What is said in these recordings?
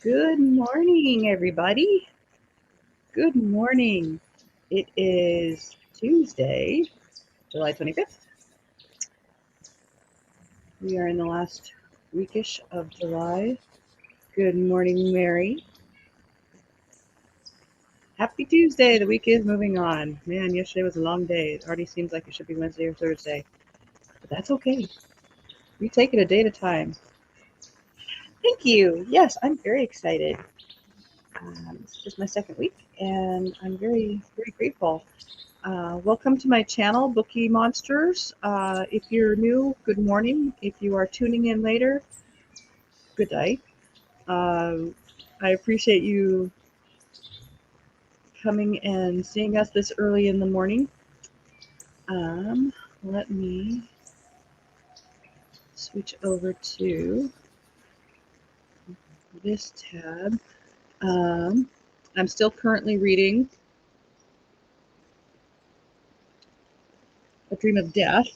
Good morning, everybody. Good morning. It is Tuesday, July 25th. We are in the last weekish of July. Good morning, Mary. Happy Tuesday. The week is moving on. Man, yesterday was a long day. It already seems like it should be Wednesday or Thursday, but that's okay. We take it a day at a time. Thank you. Yes, I'm very excited. This is just my second week, and I'm very, very grateful. Welcome to my channel, Bookeemonsters. If you're new, good morning. If you are tuning in later, good day. Uh, I appreciate you coming and seeing us this early in the morning. Um, Let me switch over to this tab. Um, I'm still currently reading A Dream of Death,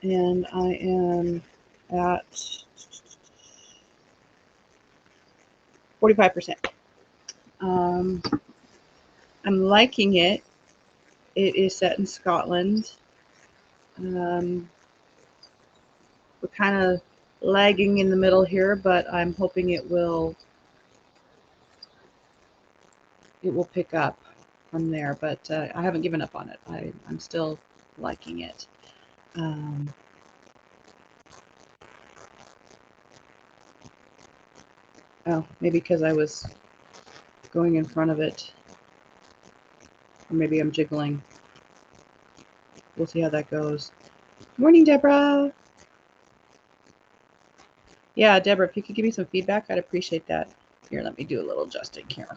and I am at 45%. Um, I'm liking it. It is set in Scotland. Um, we're kind of lagging in the middle here, but I'm hoping it will pick up from there. But I haven't given up on it. I'm still liking it. Um, oh, maybe because I was going in front of it, or maybe I'm jiggling. We'll see how that goes. Morning, Deborah. Yeah, Deborah, if you could give me some feedback, I'd appreciate that. Here, let me do a little adjusting here.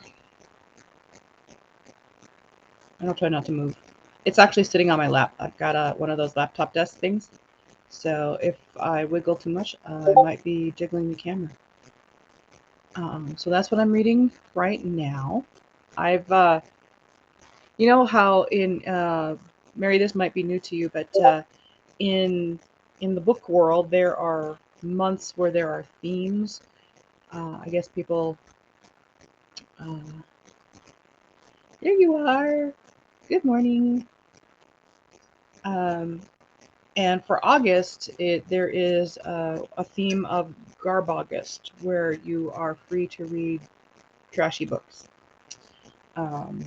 And I'll try not to move. It's actually sitting on my lap. I've got one of those laptop desk things. So if I wiggle too much, I might be jiggling the camera. So that's what I'm reading right now. You know how Mary, this might be new to you, but in the book world, there are months where there are themes. I guess people, uh, there you are. Good morning. Um, And for August, there is a theme of Garbogust, where you are free to read trashy books. Um,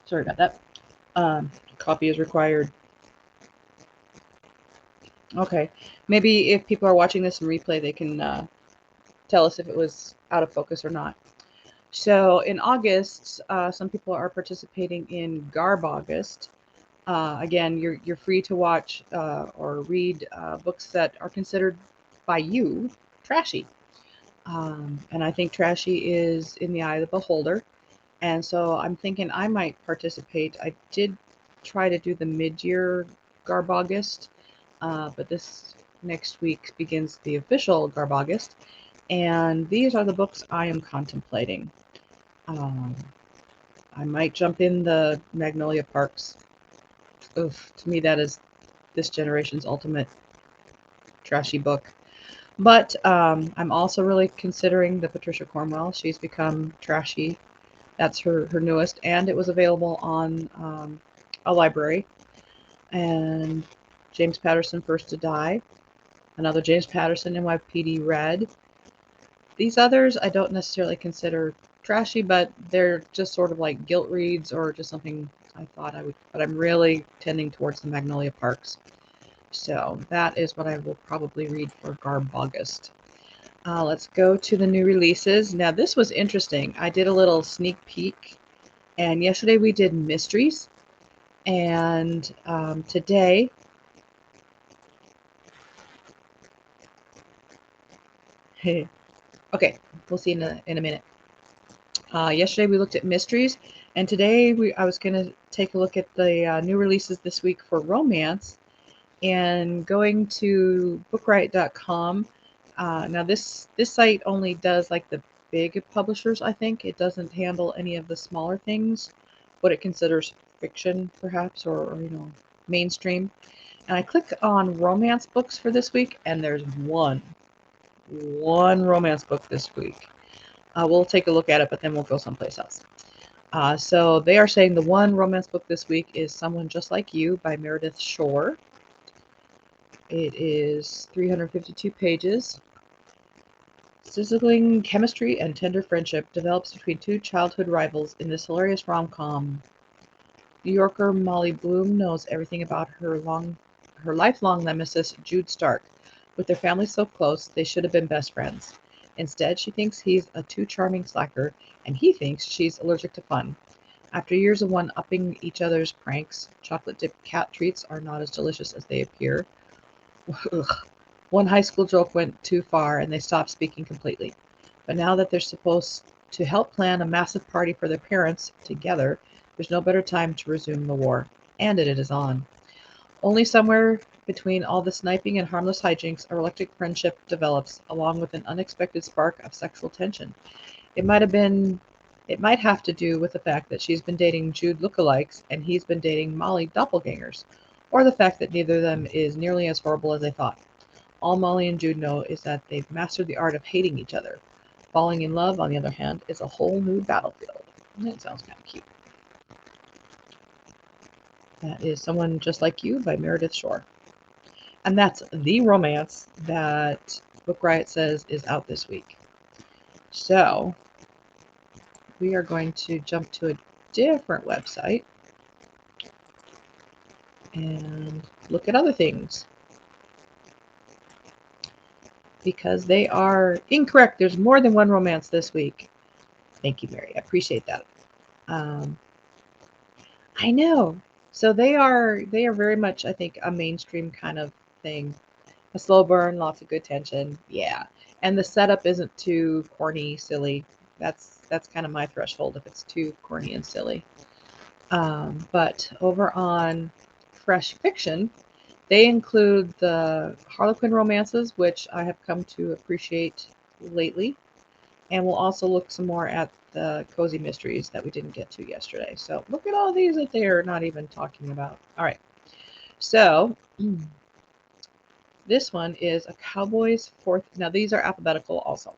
Sorry about that. Copy is required. Okay, maybe if people are watching this in replay, they can tell us if it was out of focus or not. So in August, some people are participating in Garbogust. Again, you're free to watch or read books that are considered by you trashy. And I think trashy is in the eye of the beholder. And so I'm thinking I might participate. I did try to do the mid-year Garbogust, but this next week begins the official Garbogust. And these are the books I am contemplating. Um, I might jump in the Magnolia Parks. Oof, to me, that is this generation's ultimate trashy book. But I'm also really considering the Patricia Cornwell. She's become trashy. That's her newest, and it was available on a library. And James Patterson, First to Die, another James Patterson NYPD Red. These others I don't necessarily consider trashy, but they're just sort of like guilt reads or just something I thought I would, but I'm really tending towards the Magnolia Parks. So that is what I will probably read for Garbogust. Let's go to the new releases. Now, this was interesting. I did a little sneak peek, and yesterday we did mysteries, and today, okay, we'll see in a minute. Yesterday we looked at mysteries, and today I was going to take a look at the new releases this week for romance, and going to bookright.com. Now this site only does like the big publishers, I think. It doesn't handle any of the smaller things, what it considers fiction perhaps, or mainstream. And I click on romance books for this week, and there's one. one romance book this week. We'll take a look at it, but then we'll go someplace else. So they are saying the one romance book this week is Someone Just Like You by Meredith Shore. It is 352 pages. Sizzling chemistry and tender friendship develops between two childhood rivals in this hilarious rom-com. New Yorker Molly Bloom knows everything about her lifelong nemesis Jude Stark. With their families so close, they should have been best friends. Instead, she thinks he's a too charming slacker, and he thinks she's allergic to fun. After years of one-upping each other's pranks, chocolate-dipped cat treats are not as delicious as they appear. Ugh. One high school joke went too far, and they stopped speaking completely. But now that they're supposed to help plan a massive party for their parents together, there's no better time to resume the war. And it is on. Only somewhere between all the sniping and harmless hijinks, a reluctant friendship develops, along with an unexpected spark of sexual tension. It might have to do with the fact that she's been dating Jude lookalikes and he's been dating Molly doppelgangers, or the fact that neither of them is nearly as horrible as they thought. All Molly and Jude know is that they've mastered the art of hating each other. Falling in love, on the other hand, is a whole new battlefield. That sounds kind of cute. That is Someone Just Like You by Meredith Shore. And that's the romance that Book Riot says is out this week. So we are going to jump to a different website and look at other things, because they are incorrect. There's more than one romance this week. Thank you, Mary. I appreciate that. I know. So they are very much, I think, a mainstream kind of thing. A slow burn, lots of good tension. Yeah. And the setup isn't too corny, silly. That's kind of my threshold if it's too corny and silly. But over on Fresh Fiction, they include the Harlequin romances, which I have come to appreciate lately. And we'll also look some more at the cozy mysteries that we didn't get to yesterday. So look at all these that they are not even talking about. All right. So this one is A Cowboy's Fourth. Now these are alphabetical also.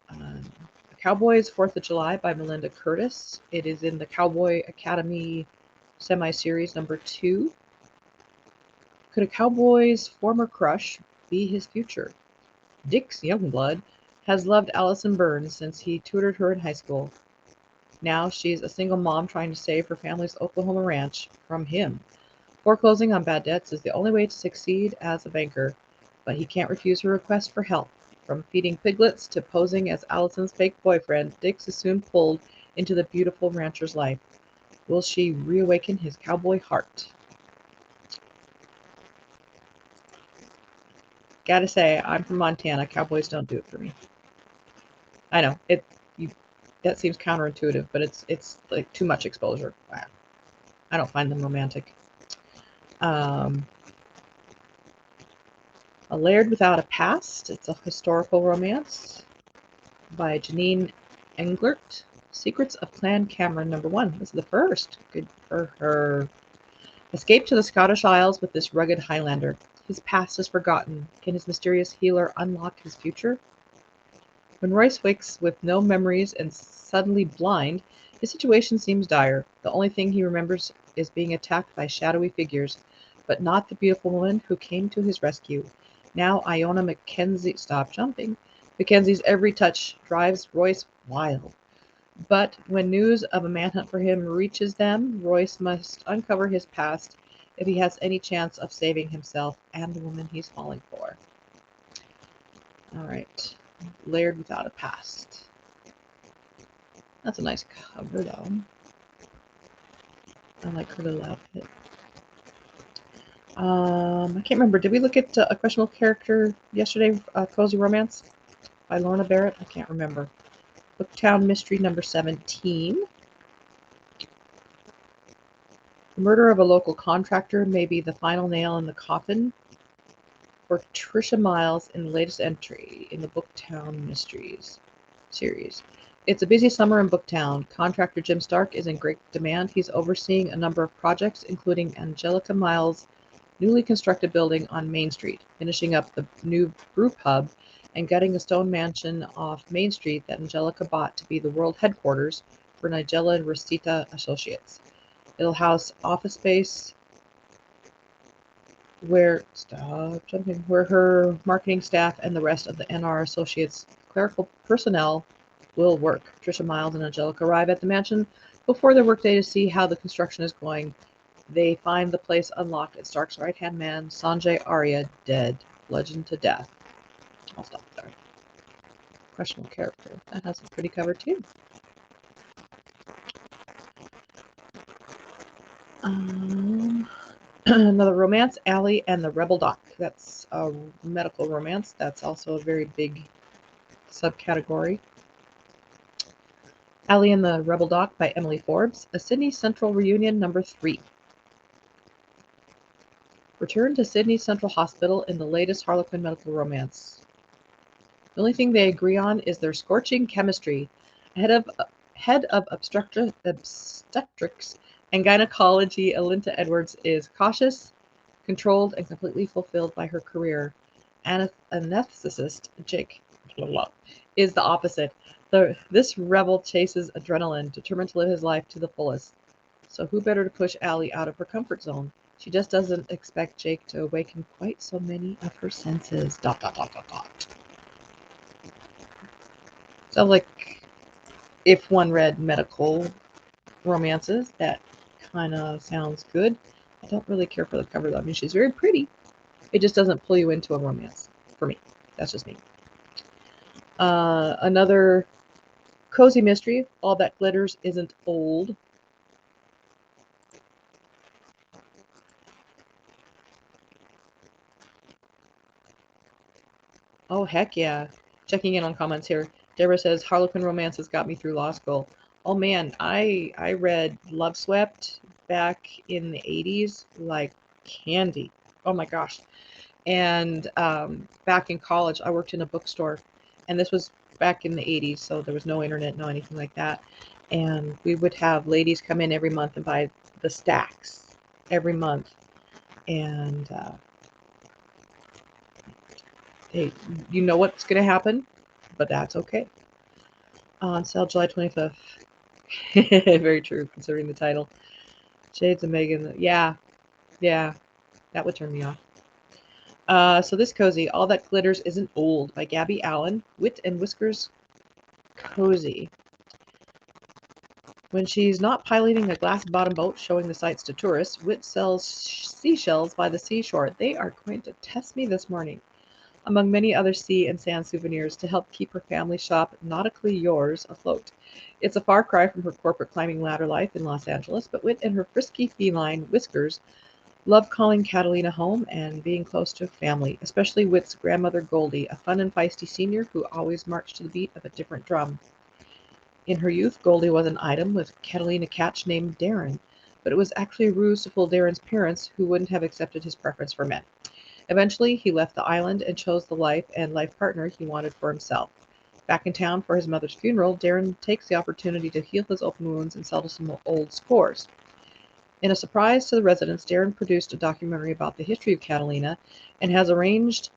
A Cowboy's 4th of July by Melinda Curtis. It is in the Cowboy Academy semi-series number 2. Could a cowboy's former crush be his future? Dick's Youngblood has loved Allison Burns since he tutored her in high school. Now she's a single mom trying to save her family's Oklahoma ranch from him. Foreclosing on bad debts is the only way to succeed as a banker, but he can't refuse her request for help. From feeding piglets to posing as Allison's fake boyfriend, Dix is soon pulled into the beautiful rancher's life. Will she reawaken his cowboy heart? Gotta say, I'm from Montana. Cowboys don't do it for me. I know that seems counterintuitive, but it's like too much exposure. I don't find them romantic. A Laird Without a Past. It's a historical romance by Janine Englert. Secrets of Clan Cameron number 1. This is the first. Good for her. Escape to the Scottish Isles with this rugged Highlander. His past is forgotten. Can his mysterious healer unlock his future? When Royce wakes with no memories and suddenly blind, his situation seems dire. The only thing he remembers is being attacked by shadowy figures, but not the beautiful woman who came to his rescue. Now Iona Mackenzie, stop jumping. Mackenzie's every touch drives Royce wild. But when news of a manhunt for him reaches them, Royce must uncover his past if he has any chance of saving himself and the woman he's falling for. All right. Laird Without a Past. That's a nice cover, though. I like her little outfit. I can't remember. Did we look at A Questionable Character yesterday? Cozy Romance by Lorna Barrett? I can't remember. Booktown Mystery number 17. The murder of a local contractor may be the final nail in the coffin for Tricia Miles in the latest entry in the Booktown Mysteries series. It's a busy summer in Booktown. Contractor Jim Stark is in great demand. He's overseeing a number of projects, including Angelica Miles' newly constructed building on Main Street, finishing up the new brew pub, and gutting a stone mansion off Main Street that Angelica bought to be the world headquarters for Nigella and Rosita Associates. It'll house office space where her marketing staff and the rest of the NR Associates clerical personnel will work. Trisha Miles and Angelica arrive at the mansion before their workday to see how the construction is going. They find the place unlocked and Stark's right-hand man, Sanjay Arya, dead, bludgeoned to death. I'll stop there. Questionable character. That has a pretty cover too. Another romance, Allie and the Rebel Doc. That's a medical romance. That's also a very big subcategory. Allie and the Rebel Doc by Emily Forbes. A Sydney Central reunion number 3. Return to Sydney Central Hospital in the latest Harlequin medical romance. The only thing they agree on is their scorching chemistry. Head of obstetrics and gynecology, Alinta Edwards, is cautious, controlled, and completely fulfilled by her career. Anesthetist Jake is the opposite. This rebel chases adrenaline, determined to live his life to the fullest. So who better to push Allie out of her comfort zone? She just doesn't expect Jake to awaken quite so many of her senses. ... Sounds like if one read medical romances, that kind of sounds good. I don't really care for the cover though. I mean, she's very pretty. It just doesn't pull you into a romance for me. That's just me. Another cozy mystery, All That Glitters Isn't Old. Oh, heck yeah. Checking in on comments here. Deborah says, Harlequin romances got me through law school. Oh man, I read Love Swept back in the 80s like candy. Oh my gosh. And back in college, I worked in a bookstore. And this was back in the 80s, so there was no internet, no anything like that. And we would have ladies come in every month and buy the stacks every month. And hey, you know what's going to happen, but that's okay. On sale July 25th. Very true, considering the title. Shades of Megan. Yeah, that would turn me off. So this cozy, All That Glitters Isn't Old by Gabby Allen. Wit and Whiskers cozy. When she's not piloting a glass-bottom boat showing the sights to tourists, Wit sells seashells by the seashore. They are going to test me this morning. Among many other sea and sand souvenirs to help keep her family shop Nautically Yours afloat. It's a far cry from her corporate climbing ladder life in Los Angeles, but Wit and her frisky feline, Whiskers, love calling Catalina home and being close to family, especially Wit's grandmother Goldie, a fun and feisty senior who always marched to the beat of a different drum. In her youth, Goldie was an item with Catalina Catch named Darren, but it was actually a ruse to fool Darren's parents, who wouldn't have accepted his preference for men. Eventually, he left the island and chose the life and life partner he wanted for himself. Back in town for his mother's funeral, Darren takes the opportunity to heal his open wounds and settle some old scores. In a surprise to the residents, Darren produced a documentary about the history of Catalina and has arranged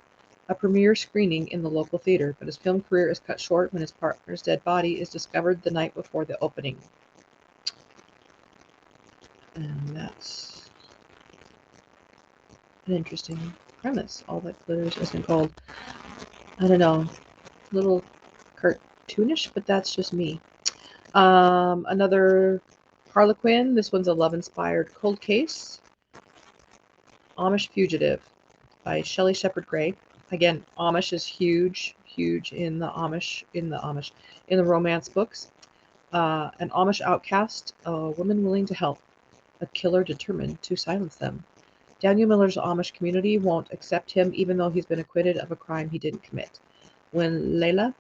a premiere screening in the local theater, but his film career is cut short when his partner's dead body is discovered the night before the opening. And that's an interesting premise. All That Glitters Isn't Gold. I don't know, a little cartoonish, but that's just me. Another Harlequin. This one's a love-inspired cold case. Amish Fugitive by Shelley Shepherd Gray. Again, Amish is huge in the romance books. An Amish outcast, a woman willing to help, a killer determined to silence them. Daniel Miller's Amish community won't accept him even though he's been acquitted of a crime he didn't commit. When Layla,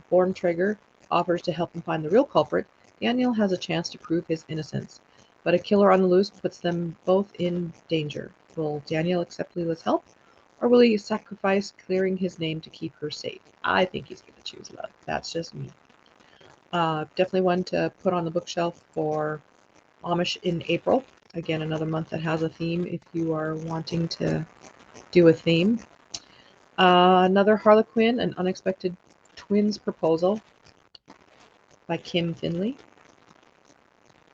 Born Traeger, offers to help him find the real culprit, Daniel has a chance to prove his innocence. But a killer on the loose puts them both in danger. Will Daniel accept Layla's help? Or will he sacrifice clearing his name to keep her safe? I think he's going to choose love. That's just me. Definitely one to put on the bookshelf for Amish in April. Again, another month that has a theme if you are wanting to do a theme. Another Harlequin, An Unexpected Twins Proposal by Kim Finley.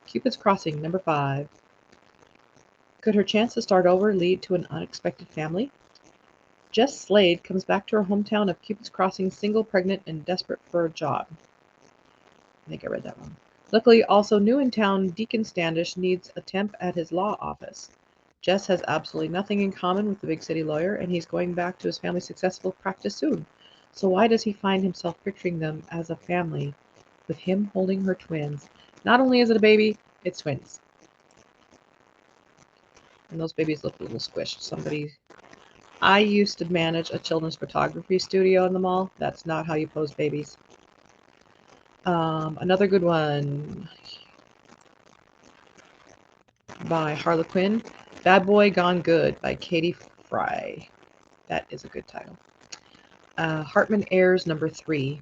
Cupid's Crossing, number 5. Could her chance to start over lead to an unexpected family? Jess Slade comes back to her hometown of Cupid's Crossing single, pregnant, and desperate for a job. I think I read that wrong. Luckily, also new in town, Deacon Standish needs a temp at his law office. Jess has absolutely nothing in common with the big city lawyer, and he's going back to his family's successful practice soon. So why does he find himself picturing them as a family, with him holding her twins? Not only is it a baby, it's twins. And those babies look a little squished. I used to manage a children's photography studio in the mall. That's not how you pose babies. Another good one by Harlequin, Bad Boy Gone Good by Katie Fry. That is a good title. Hartman Ayres, number 3.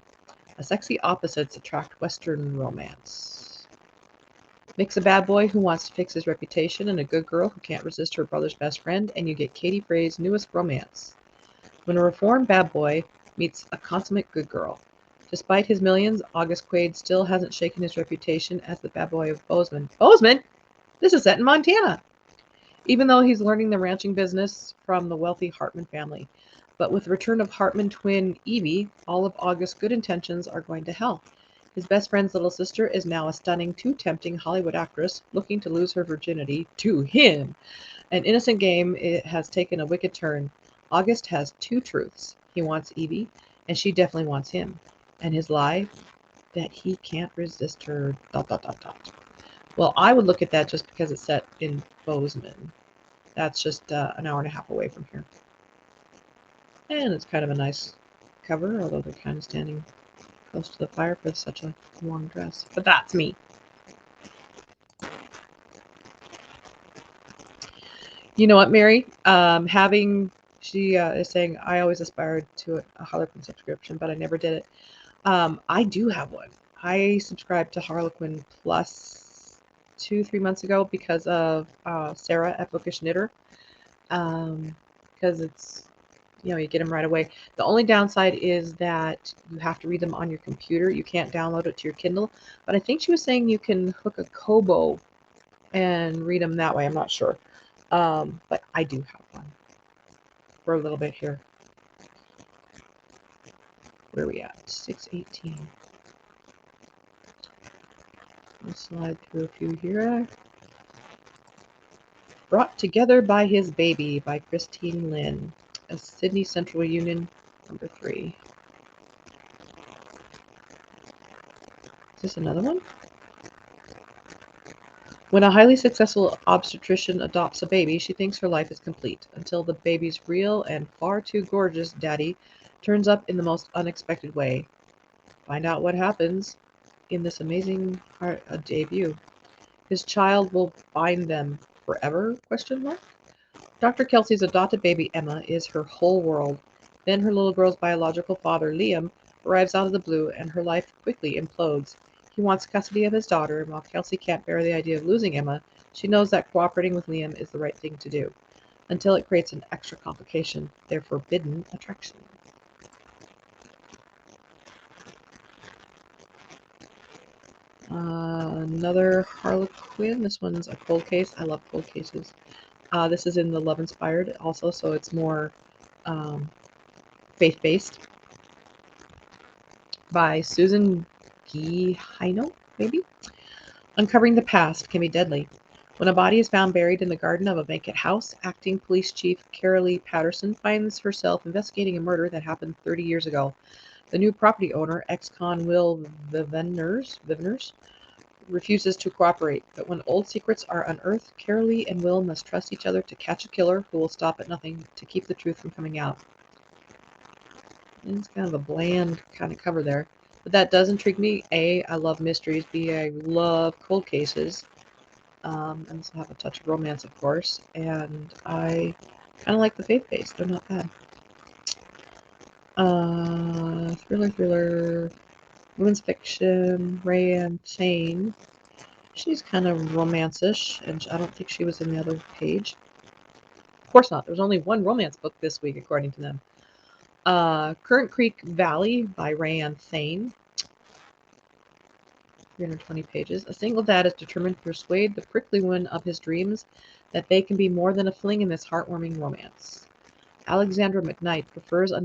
A Sexy Opposites Attract Western Romance. Mix a bad boy who wants to fix his reputation and a good girl who can't resist her brother's best friend, and you get Katie Frey's newest romance. When a reformed bad boy meets a consummate good girl. Despite his millions, August Quaid still hasn't shaken his reputation as the bad boy of Bozeman. Bozeman? This is set in Montana. Even though he's learning the ranching business from the wealthy Hartman family. But with the return of Hartman twin Evie, all of August's good intentions are going to hell. His best friend's little sister is now a stunning, too tempting Hollywood actress looking to lose her virginity to him. An innocent game has taken a wicked turn. August has 2 truths. He wants Evie, and she definitely wants him. And his lie, that he can't resist her, ... Well, I would look at that just because it's set in Bozeman. That's just an hour and a half away from here. And it's kind of a nice cover, although they're kind of standing close to the fire for such a long dress. But that's me. You know what, Mary? She is saying, I always aspired to a Harlequin subscription, but I never did it. I do have one. I subscribed to Harlequin Plus 2-3 months ago because of Sarah at Bookish Knitter. Because it's, you get them right away. The only downside is that you have to read them on your computer. You can't download it to your Kindle. But I think she was saying you can hook a Kobo and read them that way. I'm not sure. But I do have one for a little bit here. Where are we at? 6:18. Let's slide through a few here. Brought Together by His Baby by Christine Lynn. A Sydney Central Union, number 3. Is this another one? When a highly successful obstetrician adopts a baby, she thinks her life is complete, until the baby's real and far too gorgeous daddy turns up in the most unexpected way. Find out what happens in this amazing debut. His child will bind them forever? ? Dr. Kelsey's adopted baby, Emma, is her whole world. Then her little girl's biological father, Liam, arrives out of the blue, and her life quickly implodes. He wants custody of his daughter, and while Kelsey can't bear the idea of losing Emma, she knows that cooperating with Liam is the right thing to do, until it creates an extra complication, their forbidden attraction. Another Harlequin. This one's a cold case. I love cold cases. This is in the Love Inspired also, so it's more faith-based. By Susan Gihino, maybe? Uncovering the past can be deadly. When a body is found buried in the garden of a vacant house, acting police chief Carolee Patterson finds herself investigating a murder that happened 30 years ago. The new property owner, ex-con Will Vivenners, refuses to cooperate, but when old secrets are unearthed, Carolee and Will must trust each other to catch a killer who will stop at nothing to keep the truth from coming out. And it's kind of a bland kind of cover there, but that does intrigue me. A, I love mysteries. B, I love cold cases. And this will have a touch of romance, of course, and I kind of like the faith-based. They're not bad. Thriller, women's fiction, Rayanne Chain. She's kind of romance-ish, and I don't think she was in the other page. Of course not. There's only one romance book this week, according to them. Current Creek Valley by Rayanne Thane. 320 pages. A single dad is determined to persuade the prickly one of his dreams that they can be more than a fling in this heartwarming romance. Alexandra McKnight prefers a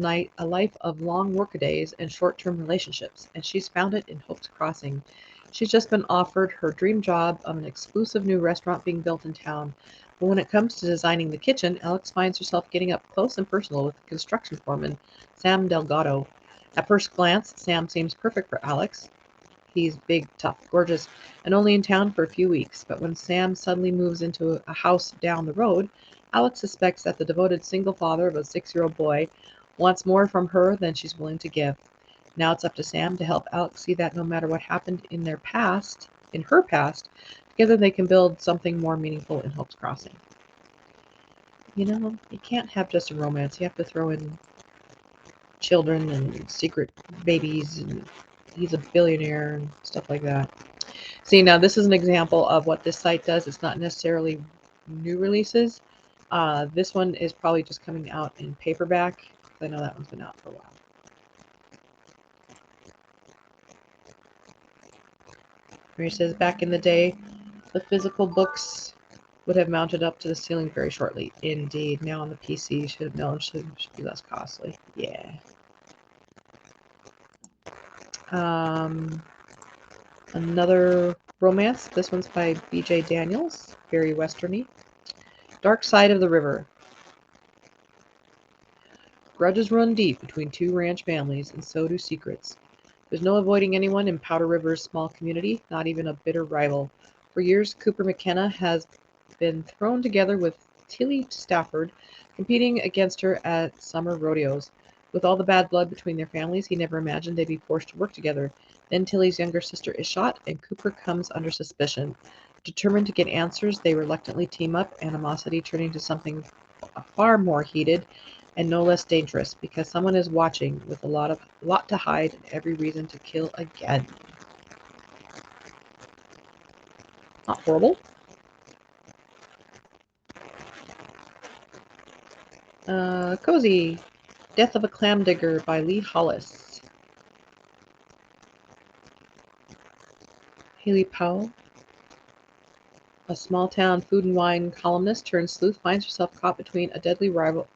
life of long workadays and short-term relationships, and she's found it in Hope's Crossing. She's just been offered her dream job of an exclusive new restaurant being built in town. But when it comes to designing the kitchen, Alex finds herself getting up close and personal with construction foreman Sam Delgado. At first glance, Sam seems perfect for Alex. He's big, tough, gorgeous, and only in town for a few weeks. But when Sam suddenly moves into a house down the road, Alex suspects that the devoted single father of a 6-year-old boy wants more from her than she's willing to give. Now it's up to Sam to help Alex see that no matter what happened in her past, together they can build something more meaningful in Hope's Crossing. You know, you can't have just a romance. You have to throw in children and secret babies, and he's a billionaire and stuff like that. See, now this is an example of what this site does. It's not necessarily new releases. This one is probably just coming out in paperback. I know that one's been out for a while. Where he says, back in the day, the physical books would have mounted up to the ceiling very shortly. Indeed. Now on the PC, you should have known should be less costly. Yeah. Another romance. This one's by B.J. Daniels. Very westerny. Dark Side of the River. Grudges run deep between two ranch families, and so do secrets. There's no avoiding anyone in Powder River's small community, not even a bitter rival. For years, Cooper McKenna has been thrown together with Tilly Stafford, competing against her at summer rodeos. With all the bad blood between their families, he never imagined they'd be forced to work together. Then Tilly's younger sister is shot, and Cooper comes under suspicion. Determined to get answers, they reluctantly team up, animosity turning to something far more heated and no less dangerous, because someone is watching with a lot to hide and every reason to kill again. Not horrible. Cozy. Death of a Clam Digger by Lee Hollis. Haley Powell, a small-town food and wine columnist turned sleuth, finds herself caught between a deadly rivalry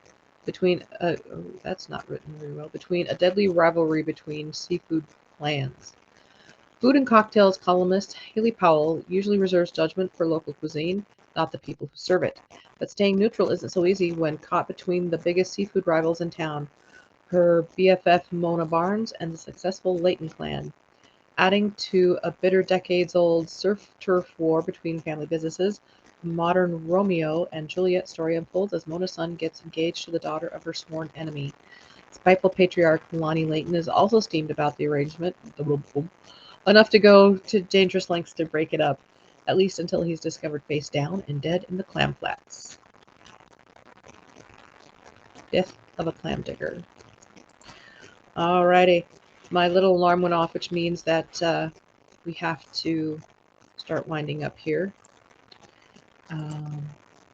between seafood clans. Food and cocktails columnist Haley Powell usually reserves judgment for local cuisine, not the people who serve it. But staying neutral isn't so easy when caught between the biggest seafood rivals in town, her BFF Mona Barnes and the successful Layton clan. Adding to a bitter decades-old surf-turf war between family businesses, a modern Romeo and Juliet story unfolds as Mona's son gets engaged to the daughter of her sworn enemy. Spiteful patriarch Lonnie Layton is also steamed about the arrangement, enough to go to dangerous lengths to break it up, at least until he's discovered face down and dead in the clam flats. Death of a Clam Digger. Alrighty. My little alarm went off, which means that we have to start winding up here.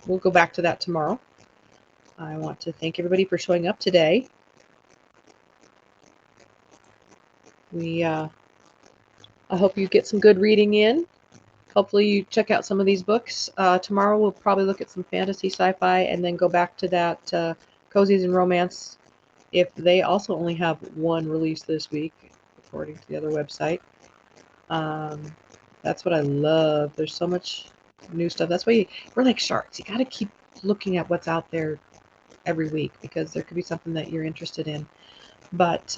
We'll go back to that tomorrow. I want to thank everybody for showing up today. I hope you get some good reading in. Hopefully you check out some of these books. Tomorrow we'll probably look at some fantasy, sci-fi, and then go back to that cozies and romance, if they also only have one release this week, according to the other website. That's what I love. There's so much new stuff. That's why we're like sharks. You got to keep looking at what's out there every week, because there could be something that you're interested in. But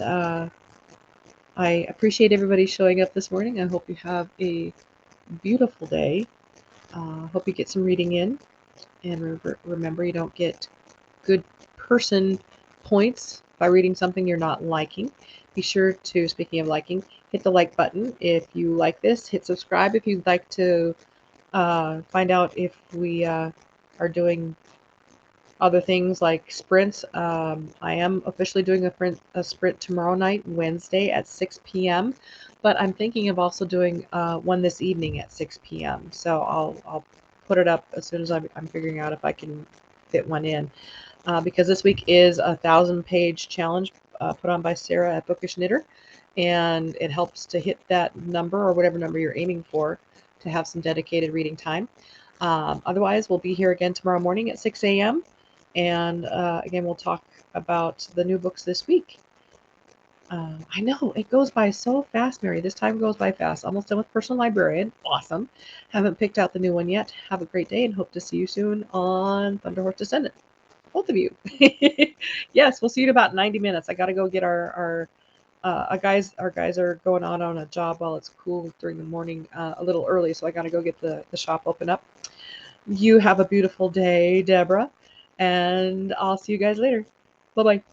I appreciate everybody showing up this morning. I hope you have a beautiful day. Hope you get some reading in. And remember, you don't get good person points by reading something you're not liking. Be sure to, speaking of liking, hit the like button if you like this. Hit subscribe if you'd like to find out if we are doing other things like sprints. I am officially doing a sprint tomorrow night, Wednesday at 6 p.m. But I'm thinking of also doing one this evening at 6 p.m. So I'll put it up as soon as I'm figuring out if I can fit one in. because this week is a 1,000-page challenge put on by Sarah at Bookish Knitter, and it helps to hit that number or whatever number you're aiming for to have some dedicated reading time. Otherwise, we'll be here again tomorrow morning at 6 a.m. And again, we'll talk about the new books this week. I know it goes by so fast, Mary. This time goes by fast. Almost done with Personal Librarian. Awesome. Haven't picked out the new one yet. Have a great day and hope to see you soon on Thunder Horse Descendant. Both of you. Yes, we'll see you in about 90 minutes. I got to go get our guys. Our guys are going on a job while it's cool during the morning, a little early. So I got to go get the shop open up. You have a beautiful day, Deborah, and I'll see you guys later. Bye bye.